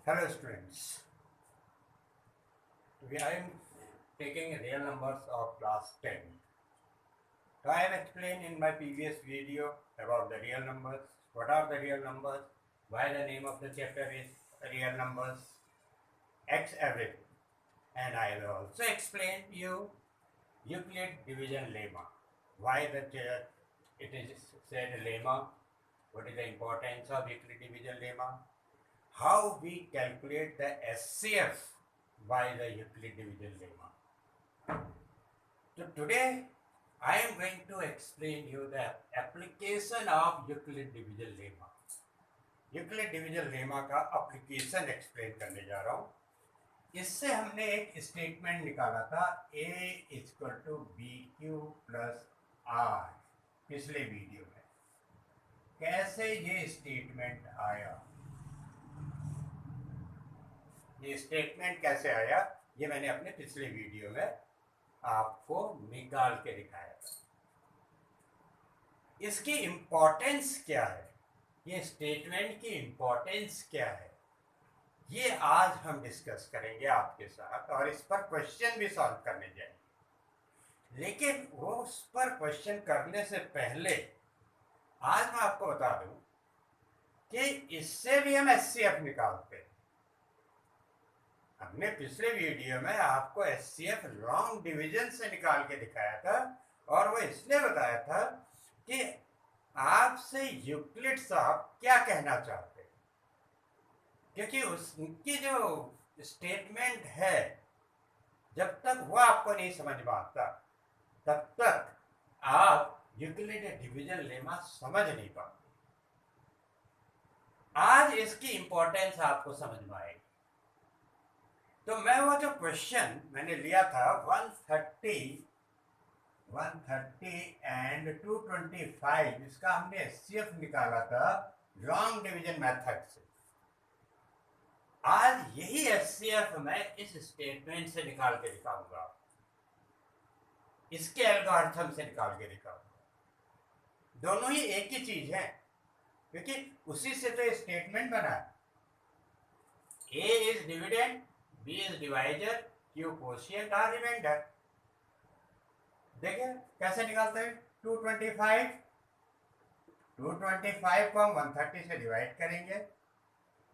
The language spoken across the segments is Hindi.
Hello students, I am taking real numbers of class 10. So I have explained in my previous video about the real numbers, what are the real numbers, why the name of the chapter is real numbers, x everything. And I will also explain you Euclid division lemma, why it is said lemma, what is the importance of Euclid division lemma, how we calculate the SCF by the Euclid division lemma. So today I am going to explain you the application of Euclid division lemma. Euclid division lemma का application explain करने जा रहा हूँ. इससे हमने एक स्टेटमेंट निकाला था a equal to B Q plus R पिछले वीडियो में. कैसे ये स्टेटमेंट आया, ये स्टेटमेंट कैसे आया, ये मैंने अपने पिछले वीडियो में आपको निकाल के दिखाया था. इसकी इंपॉर्टेंस क्या है, ये स्टेटमेंट की इंपॉर्टेंस क्या है, ये आज हम डिस्कस करेंगे आपके साथ और इस पर क्वेश्चन भी सॉल्व करने जाएंगे. लेकिन वो उस पर क्वेश्चन करने से पहले आज मैं आपको बता दूं कि इससे भी हम एचसीएफ निकालते हैं. हमने पिछले वीडियो में आपको एचसीएफ लॉन्ग डिवीजन से निकाल के दिखाया था और वो इसलिए बताया था कि आपसे यूक्लिड साहब क्या कहना चाहते हैं, क्योंकि उनकी जो स्टेटमेंट है जब तक वो आपको नहीं समझ में आता तब तक आप यूक्लिड डिवीजन लेमा समझ नहीं पाते. आज इसकी इंपॉर्टेंस आपको समझ में आएगी. तो मैं वो जो क्वेश्चन मैंने लिया था 130 एंड 225, इसका हमने एचसीएफ निकाला था लॉन्ग डिवीजन मेथड से. आज यही एचसीएफ मैं इस स्टेटमेंट से निकाल के दिखाऊंगा, इसके एल्गोरिथम से निकाल के दिखाऊंगा. दोनों ही एक ही चीज है, क्योंकि उसी से तो स्टेटमेंट बना है. A is dividend, B is divisor, Q quotient, R remainder. देखिए कैसे निकालते हैं. 225 को हम 130 से डिवाइड करेंगे,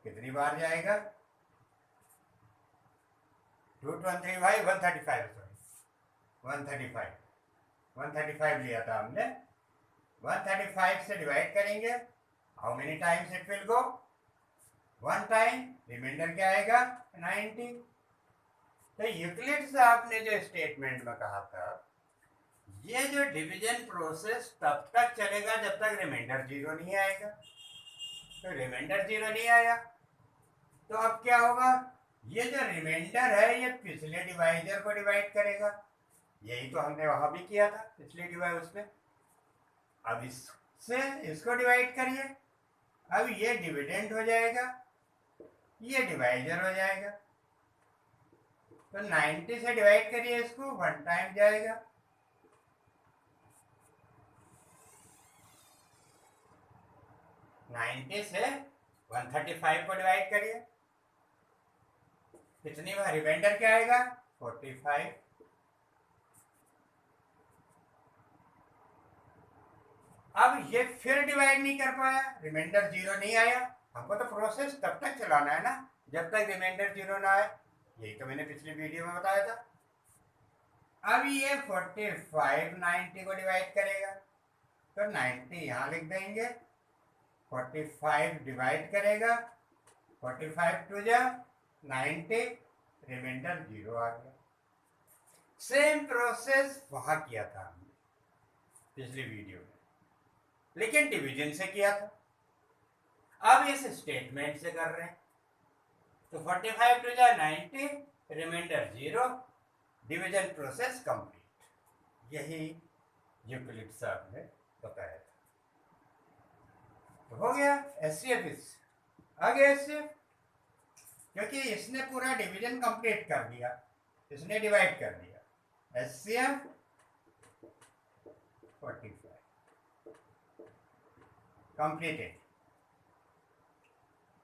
कितनी बार जाएगा. 225 135 सॉरी 135 लिया था हमने. 135 से डिवाइड करेंगे, how many times it will go, one time, remainder क्या आएगा 90. तो यूक्लिड से आपने जो स्टेटमेंट में कहा था, ये जो डिवीजन प्रोसेस तब तक चलेगा जब तक रिमाइंडर जीरो नहीं आएगा. तो रिमाइंडर जीरो नहीं आया तो अब क्या होगा, ये जो रिमाइंडर है ये पिछले डिवाइजर को डिवाइड करेगा. यही तो हमने वहां भी किया था पिछले डिवाइड उसमें. अब इससे इसको डिवाइड करिए, अब ये डिविडेंड हो जाएगा, ये डिवाइजर हो जाएगा. तो 90 से डिवाइड करिए इसको, वन टाइम जाएगा. नाइन्टी से 135 को डिवाइड करिए, कितनी बार, रिमाइंडर क्या आएगा 45. अब ये फिर डिवाइड नहीं कर पाया, रिमाइंडर जीरो नहीं आया. हमको तो प्रोसेस तब तक चलाना है ना जब तक रिमाइंडर जीरो ना आए. यही तो मैंने पिछले वीडियो में बताया था. अब ये 45 90 को डिवाइड करेगा, तो 90 यहाँ लिख देंगे, 45 डिवाइड करेगा, 45 टू जा 90, रिमाइंडर जीरो आ गया. सेम प्रोसेस वहां किया था हमने पिछली वीडियो में, लेकिन डिवीजन से किया था. अब इस स्टेटमेंट से कर रहे हैं. तो 45 टू जा 90, remainder zero, division process complete. यही यूक्लिड साहब ने बताया था. तो हो गया एचसीएफ. आ गया एचसीएफ, क्योंकि इसने पूरा डिवीजन कंप्लीट कर दिया, इसने डिवाइड कर दिया. HCF 45 completed.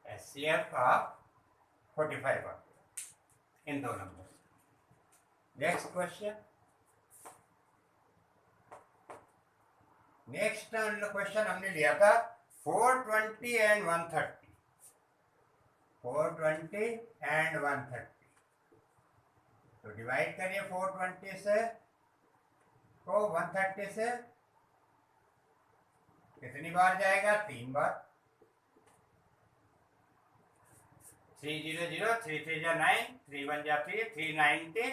HCF of 45 आ गया इन दो number. Next question, next question हमने लिया था 420 एंड 130, 420 एंड 130। तो डिवाइड करिए 420 से को 130 से, कितनी बार जाएगा? 3 बार। 3 0 0, 3 3 जा 9, 3 1 जा 3, 390,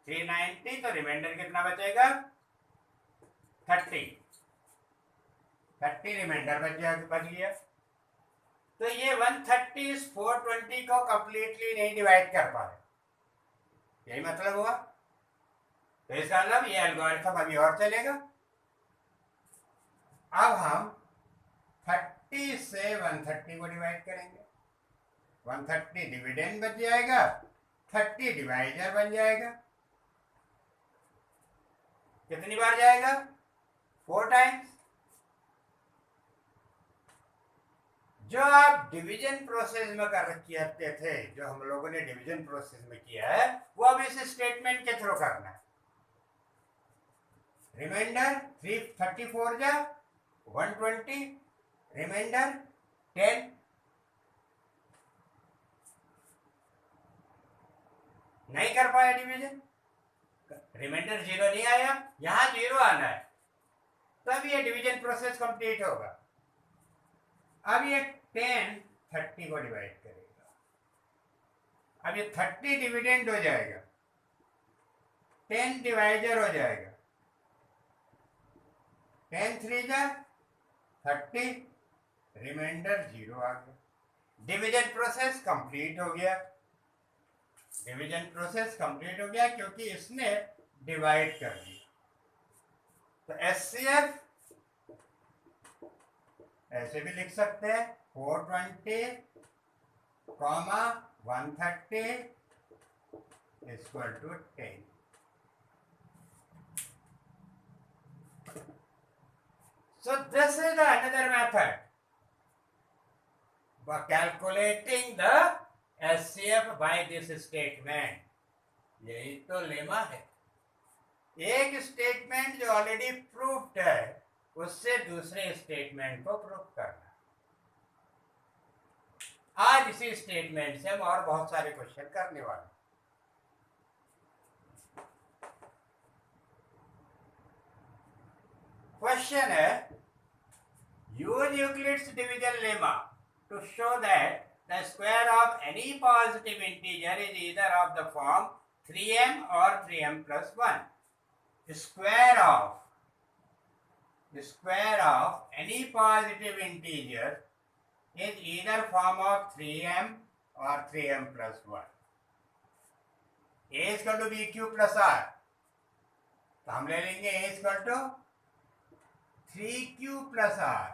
390। तो रिमाइंडर कितना बचेगा? 30, 30 रिमाइंडर बच गया। तो ये 130 इस 420 को कंप्लीटली नहीं डिवाइड कर पा रहे, यही मतलब हुआ। तो इसका मतलब ये एल्गोरिथम अभी और चलेगा। अब हम 30 से 130 को डिवाइड करेंगे। 130 डिविडेंड बच जाएगा, 30 डिवाइजर बन जाएगा। कितनी बार जाएगा? 4 टाइम्स। जो आप डिवीजन प्रोसेस में करते थे, जो हम लोगों ने डिवीजन प्रोसेस में किया है, वो अब इस स्टेटमेंट के थ्रू करना है। रिमाइंडर 334 जा 120, रिमाइंडर 10। नहीं कर पाया डिवीजन, रिमाइंडर 0 नहीं आया, यहां 0 आना है, तब ये डिवीजन प्रोसेस कंप्लीट होगा। अब ये 10 30 को डिवाइड करेगा। अब ये 30 डिविडेंड हो जाएगा, 10 डिवाइजर हो जाएगा, 10 3 जा 30, रिमाइंडर 0 आ गया। डिवीजन प्रोसेस कंप्लीट हो गया, डिवीजन प्रोसेस कंप्लीट हो गया क्योंकि इसने डिवाइड कर दिया। तो एचसीएफ ऐसे भी लिख सकते हैं 420, 130 equal to 10। So this is the another method for calculating the HCF by this statement। यही तो लेमा है, एक स्टेटमेंट जो ऑलरेडी प्रूव्ड है उससे दूसरे स्टेटमेंट को प्रूव करना। आज इसी स्टेटमेंट से हम और बहुत सारे क्वेश्चन करने वाले। क्वेश्चन है, use Euclid's division lemma to show that the square of any positive integer is either of the form 3m or 3m plus 1. The square of any positive integer is either form of 3m or 3m plus 1. A is equal to bq plus r, तो हम ले लेंगे A is equal to 3q plus r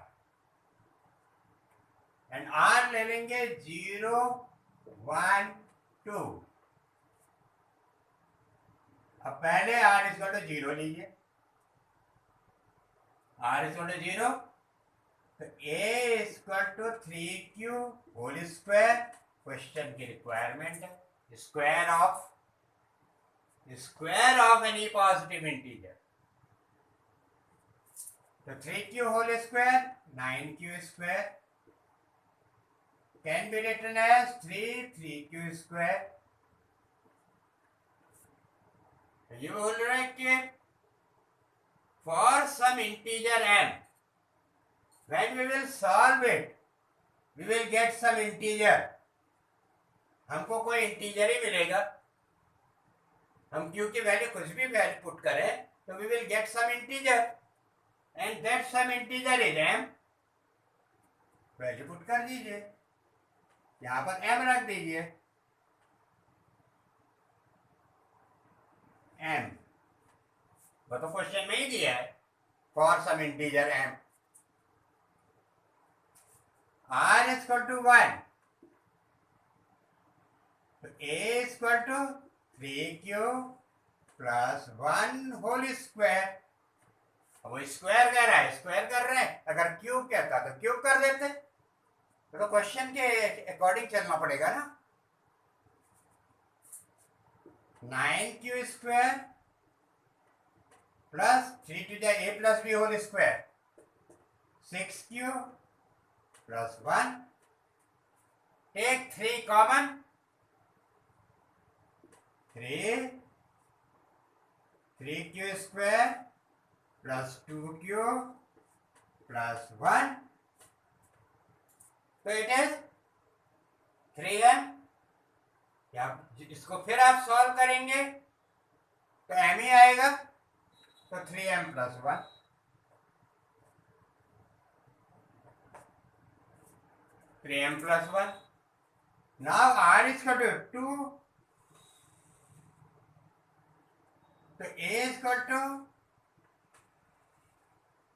and r ले लेंगे 0 1 2। अब पहले r इज इक्वल टू 0 लीजिए, r इज इक्वल टू 0, तो a is equal to 3q whole square, question की रिक्वायरमेंट है square of any positive integer. तो 3q whole square 9q square can be written as 3q square. You will write it for some integer m. When we will solve it, we will get some integer. हमको कोई इंटीजर ही मिलेगा, हम q की वैल्यू कुछ भी वैल्यू पुट करें तो we will get some integer and that some integer is m। Value put कर दीजिए, यहां पर m रख दीजिए, m वो तो क्वेश्चन में ही दिया है, for some integer m। r is equal to 1, तो a is equal to 3q plus 1 whole square. वो स्क्वायर कह रहा है, स्क्वायर कर रहे हैं, अगर क्यूब कहता तो क्यूब कर देते, तो क्वेश्चन के अकॉर्डिंग चलना पड़ेगा ना। 9q² plus 3 to the a plus b whole square, 6q plus 1. Take 3 common, 3q² plus 2q plus 1. तो इट इज 3m। या इसको फिर आप सॉल्व करेंगे तो m ही आएगा, तो 3m plus 1। Now r is equal to 2, तो a is equal to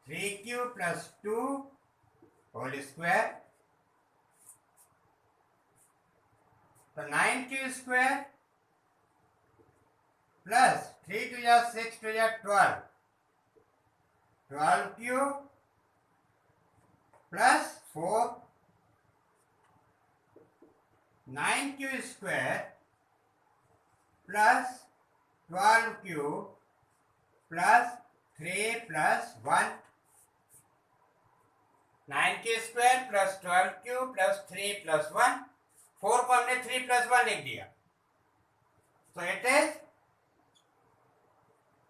3q plus 2 whole square, तो 9q² plus 3 to the 6 to the 12, 12q plus 4, 9q² plus 12q plus 3 plus 1, 9q² plus 12q plus 3 plus 1, 4 को हमने 3 plus 1 लिख दिया, तो इट इज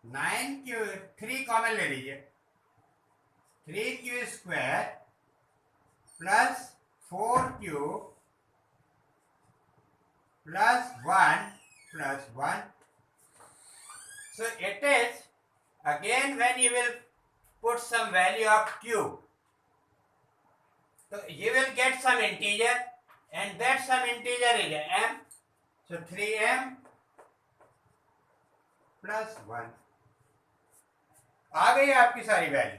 9q, 3 कॉमन ले लीजिए, 3q² plus 4q plus 1 plus 1. So it is, again when you will put some value of q, so you will get some integer and that some integer is m, so 3m plus 1 आ गई आपकी सारी वैल्यू,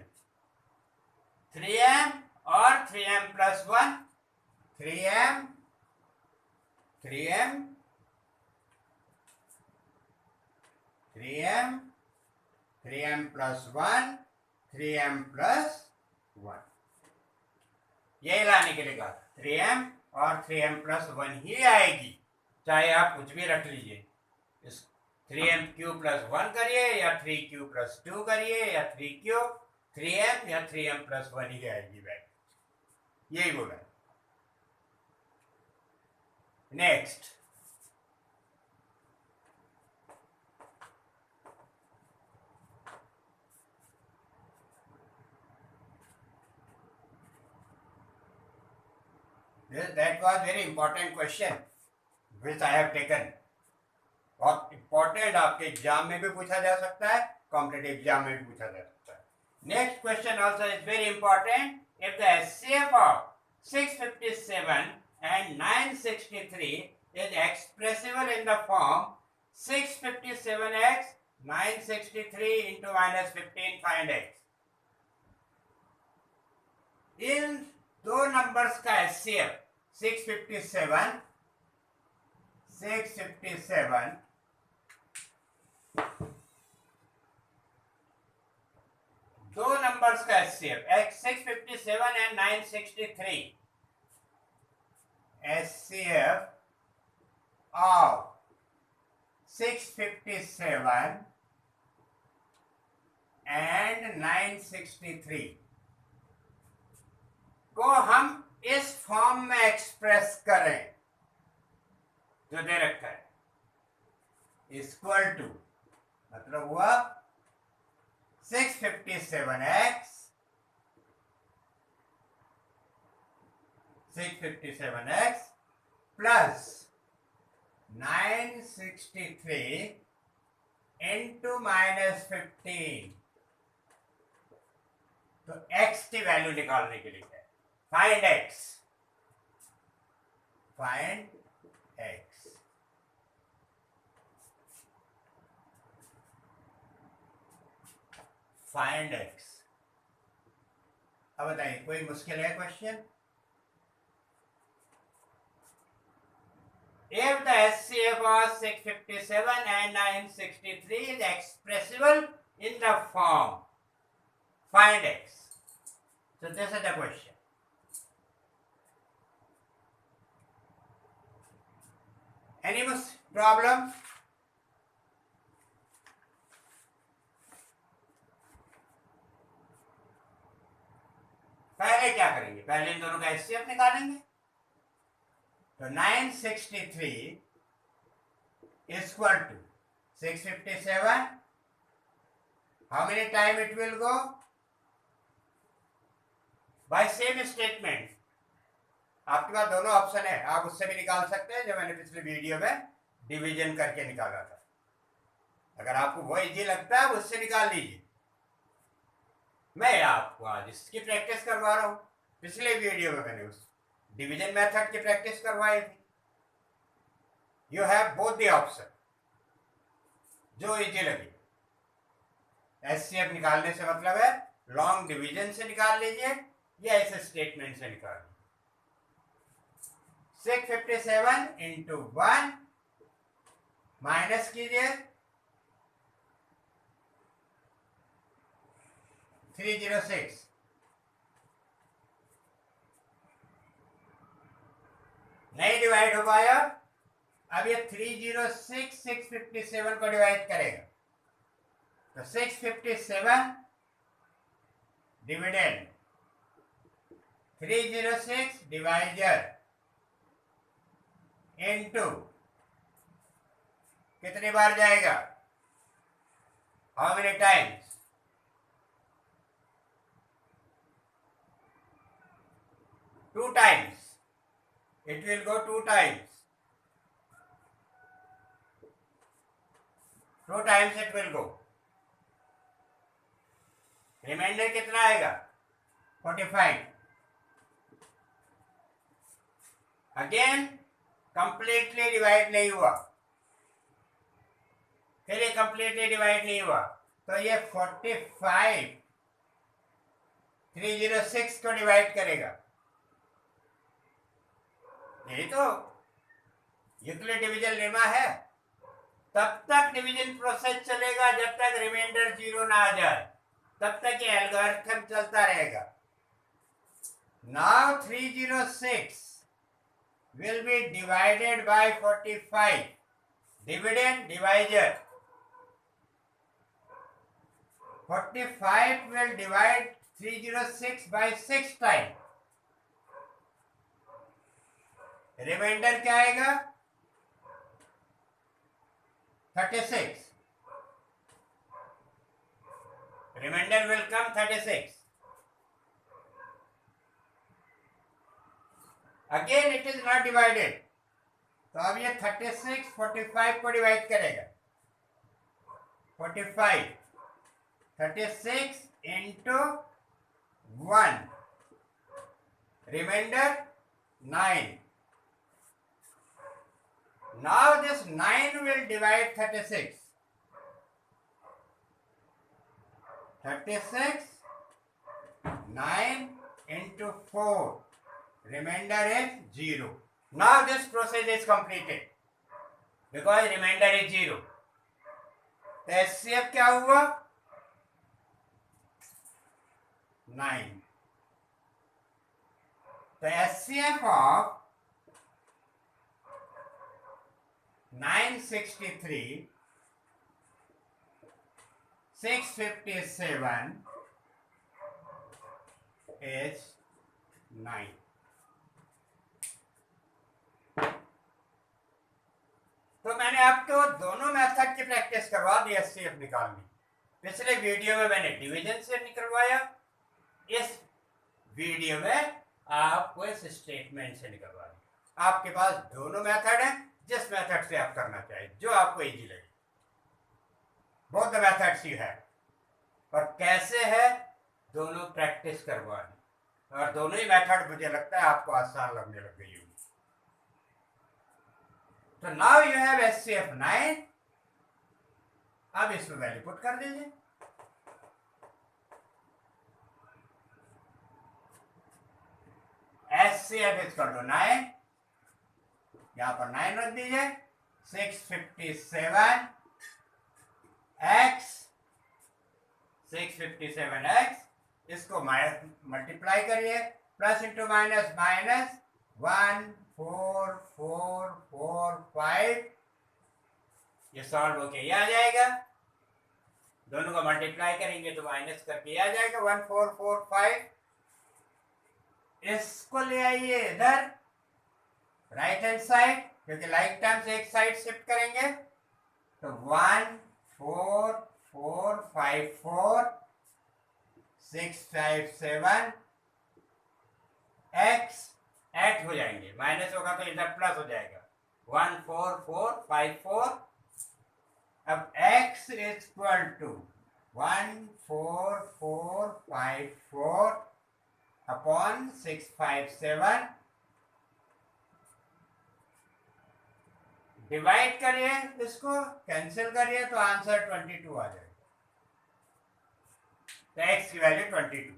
3m और 3m plus 1, 3m 3m 3m 3m plus 1, 3m plus 1, यही लाने के लिए कहा, 3m और 3m plus 1 ही आएगी, चाहे आप कुछ भी रख लीजिए, इस 3mq plus 1 करिए या 3q plus 2 करिए या 3q 3m या 3m plus 1 ही आएगी वैल्यू, यही बोला। Next, that was very important question which I have taken, और इम्पोर्टेंट आपके एग्जाम में भी पूछा जा सकता है, कॉम्पिटिटिव एग्जाम में भी पूछा जा सकता है। Next question also is very important, if the HCF of 657 and 963 is expressible in the form 657x 963 into minus 15 find x, इन दो नंबर्स का HCF 657 दो नंबर्स का HCF 657 and 963, HCF of 657 and 963 को हम इस फॉर्म में एक्सप्रेस करें जो दे रखा है, इक्वल टू, मतलब हुआ 657x प्लस 963 इंटू माइनस 15, तो x की वैल्यू निकालने के लिए है, find x, find x, find x। अब बताइए कोई मुश्किल है question? If the HCF of 657 and 963 is expressible in the form, find x. So this is the question. Any problem? पहले इन दोनों का एचसीएफ निकालेंगे। तो 963 equal to 657, how many time it will go? By same statement आपके पास दोनों ऑप्शन है, आप उससे भी निकाल सकते हैं जो मैंने पिछले वीडियो में डिवीजन करके निकाला था। अगर आपको वो इजी लगता है उससे निकाल लीजिए। मैं आपको आज इसकी प्रैक्टिस करवा रहा हूं। पिछले वीडियो में मैंने उस डिवीजन मेथड की प्रैक्टिस करवाई थी। You have both the option, जो इजी लगे। एचसीएफ निकालने से मतलब है लॉन्ग डिवीजन से निकाल लीजिए या ऐसे स्टेटमेंट से निकाल लीजिए। 657 इंटू 1 माइनस कीजिए 306, नहीं डिवाइड हो पाया। अब ये 306 657 को डिवाइड करेगा, तो 657 डिविडेंड 306 डिवाइजर इनटू कितनी बार जाएगा? How many times? 2 times. It will go 2 times. 2 times it will go. Remainder कितना आएगा? 45. अगेन कंप्लीटली डिवाइड नहीं हुआ, फिर ये कंप्लीटली डिवाइड नहीं हुआ, तो ये 45 306 को डिवाइड करेगा। यही तो यूक्लिड डिवीजन लेमा है। तब तक डिवीजन प्रोसेस चलेगा जब तक रिमाइंडर 0 ना आ जाए, तब तक ये एल्गोरिथम चलता रहेगा। Now 306 will be divided by 45, dividend divisor 45 will divide 306 by 6 times। Remainder क्या आएगा? 36। Remainder will come 36। Again it is not divided, तो अब ये 36 45 को डिवाइड करेगा। 45 36 into 1, reminder 9। Now this 9 will divide 36. 36 9 into 4. Remainder is 0. Now this process is completed because remainder is 0. तो HCF क्या हुआ? 9. तो HCF of 963 657 is 9। तो मैंने आपको दोनों मेथड की प्रैक्टिस करवा दी एचसीएफ निकालनी। पिछले वीडियो में मैंने डिवीजन से निकलवाया, इस वीडियो में आपको इस स्टेटमेंट से निकलवा दिया। आपके पास दोनों मेथड है, जिस मेथड से आप करना चाहिए, जो आपको इजी लगे। बोथ द मेथड्स यू है, और कैसे है दोनों प्रैक्टिस करवानी, और दोनों ही मेथड मुझे लगता है आपको आसान लगने लग गई होगी। तो नाउ यू हैव एचसीएफ 9। अब इसमें वैल्यू पुट कर दीजिए। एचसीएफ इज इक्वल टू 9, यहां पर 9 रख दीजिए। 657 x 657x, इसको मल्टीप्लाई करिए, प्लस इंटू माइनस माइनस 1 4 4 4 5, ये सॉल्व होके ये आ जाएगा। दोनों को मल्टीप्लाई करेंगे तो माइनस करके आ जाएगा 1 4 4 5। इसको ले आइए इधर राइट हैंड साइड, क्योंकि लाइक टर्म्स एक साइड शिफ्ट करेंगे। तो 1 4 4 5 4 6 5 7 x 8 हो जाएंगे, माइनस होगा तो इधर प्लस हो जाएगा। 1 4 4 5 4। अब x is equal to 1 4 4 5 4 upon 6 5 7। Divide करिए, इसको कैंसिल करिए तो आंसर 22 आ जाएगा। तो x की value 22।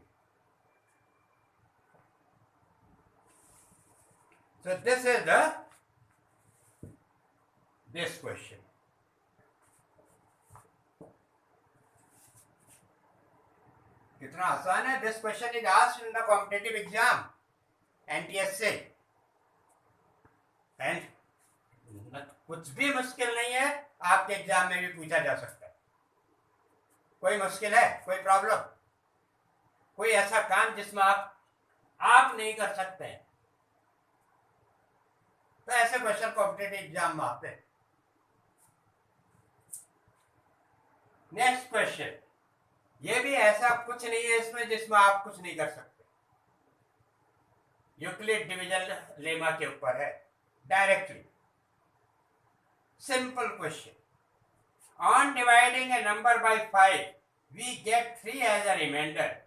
So this is this question. कितना आसान है। This question is asked in the competitive exam NTSC and कुछ भी मुश्किल नहीं है, आपके एग्जाम में भी पूछा जा सकता है। कोई मुश्किल है, कोई प्रॉब्लम, कोई ऐसा काम जिसमें आप नहीं कर सकते हैं, तो ऐसे क्वेश्चन कॉम्पिटिटिव एग्जाम में आते हैं। नेक्स्ट क्वेश्चन, ये भी ऐसा कुछ नहीं है इसमें जिसमें आप कुछ नहीं कर सकते। यूक्लिड डिवीजन लेमा के ऊपर है directly. Simple question, on dividing A number by 5 we get 3 as a remainder.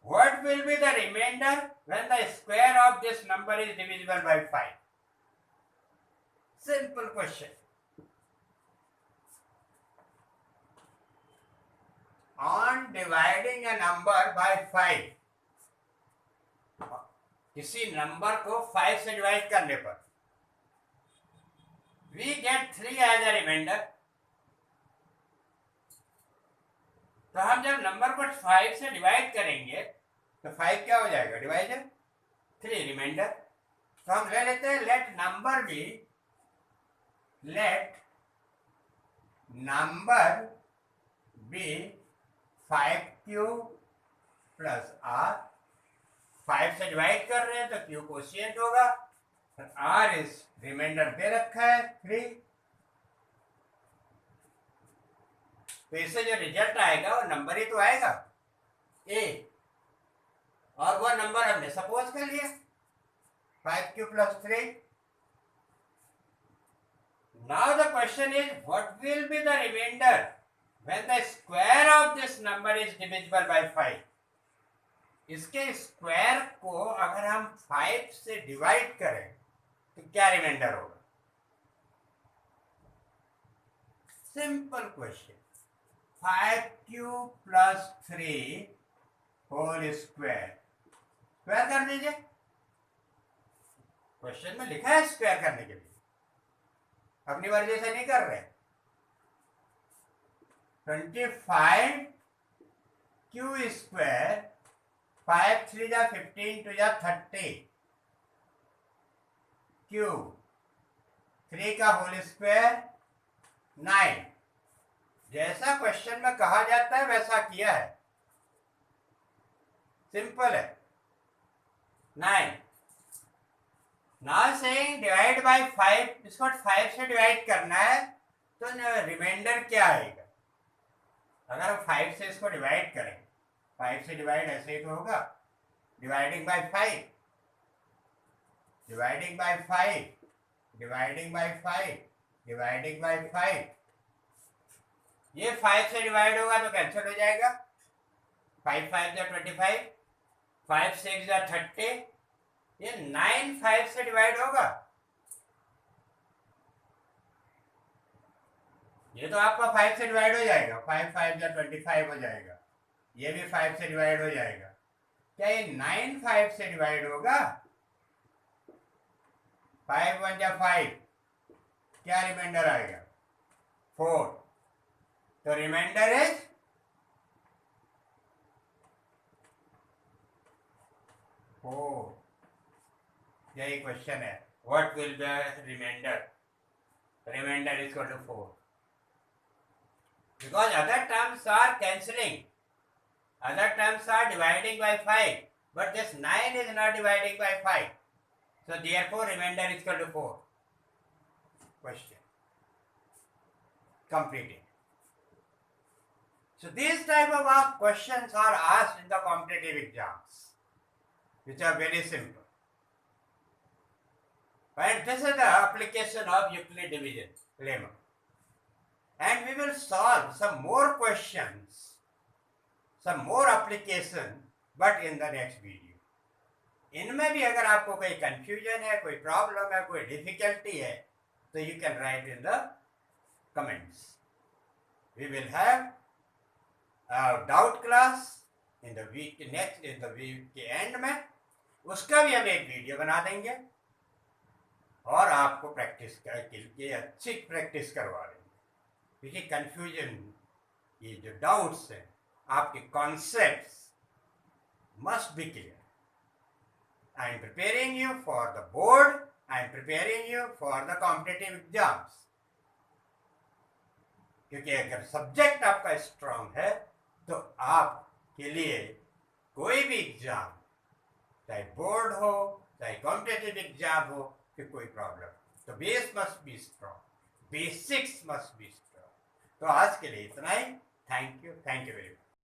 What will be the remainder when the square of this number is divisible by 5? Simple question. On dividing a number by 5, किसी नंबर को 5 से डिवाइड करने पर we get 3 as a remainder. तो हम जब नंबर को 5 से डिवाइड करेंगे तो 5 क्या हो जाएगा, डिवाइडर 3 रिमाइंडर। तो हम ले लेते हैं let number B 5q plus r। 5 से डिवाइड कर रहे हैं तो q कोशिएंट होगा, r इस रिमाइंडर दे रखा है 3। तो इससे जो रिजल्ट आएगा वो नंबर ही तो आएगा a, और वो नंबर हमने सपोज कर लिया 5q plus 3। Now the question is what will be the remainder when the square of this number is divisible by 5। इसके स्क्वायर को अगर हम 5 से डिवाइड करें तो क्या रिमाइंडर होगा। Simple question, 5q plus 3 whole square. Square कर दीजिए, क्वेश्चन में लिखा है स्क्वायर करने के लिए, अपनी मर्जी से नहीं कर रहे। 25q स्क्वायर, 5 3 जा 15 2 जा 30, q 3 का होल स्क्वायर 9। जैसा क्वेश्चन में कहा जाता है वैसा किया है, सिंपल है 9। नाउ सेइंग डिवाइड बाय 5, इसको 5 से डिवाइड करना है तो रिमाइंडर क्या आएगा। अगर हम 5 से इसको डिवाइड करें, 5 से डिवाइड ऐसे ही तो होगा, dividing by 5, dividing by 5, dividing by 5, dividing by 5। ये 5 से डिवाइड होगा तो कैंसिल हो जाएगा, 5 5 जा 25, 5 6 जा 30। ये 9 5 से डिवाइड होगा, ये तो आपका 5 से डिवाइड हो जाएगा, 5 5 जा 25 हो जाएगा, ये भी 5 से डिवाइड हो जाएगा। क्या ये 9 5 से डिवाइड होगा, 5 1 जा 5, क्या रिमाइंडर आएगा 4। तो रिमाइंडर इज 4। यही क्वेश्चन है, what will be reminder, reminder is equal to 4, because other terms are cancelling, other terms are dividing by 5, but this 9 is not dividing by 5. So therefore remainder is equal to 4. Question completed. So these type of questions are asked in the competitive exams, which are very simple. And this is the application of Euclid division lemma. And we will solve some more questions, some more application, but in the next video. इनमें भी अगर आपको कोई confusion है, कोई problem है, कोई difficulty है, तो you can write in the comments. We will have a doubt class in the week next, in the week के end में, उसका भी हम एक वीडियो बना देंगे और आपको प्रैक्टिस करके अच्छी प्रैक्टिस करवा देंगे, क्योंकि कंफ्यूजन, ये जो डाउट्स हैं, आपके concepts must be clear. I am preparing you for the board, I am preparing you for the competitive exams. क्योंकि अगर सब्जेक्ट आपका स्ट्रांग है तो आपके लिए कोई भी एग्जाम, चाहे बोर्ड हो चाहे कॉम्पिटिटिव एग्जाम हो, फिर कोई प्रॉब्लम. तो base must be strong, basics must be strong. तो आज के लिए इतना ही. Thank you very much.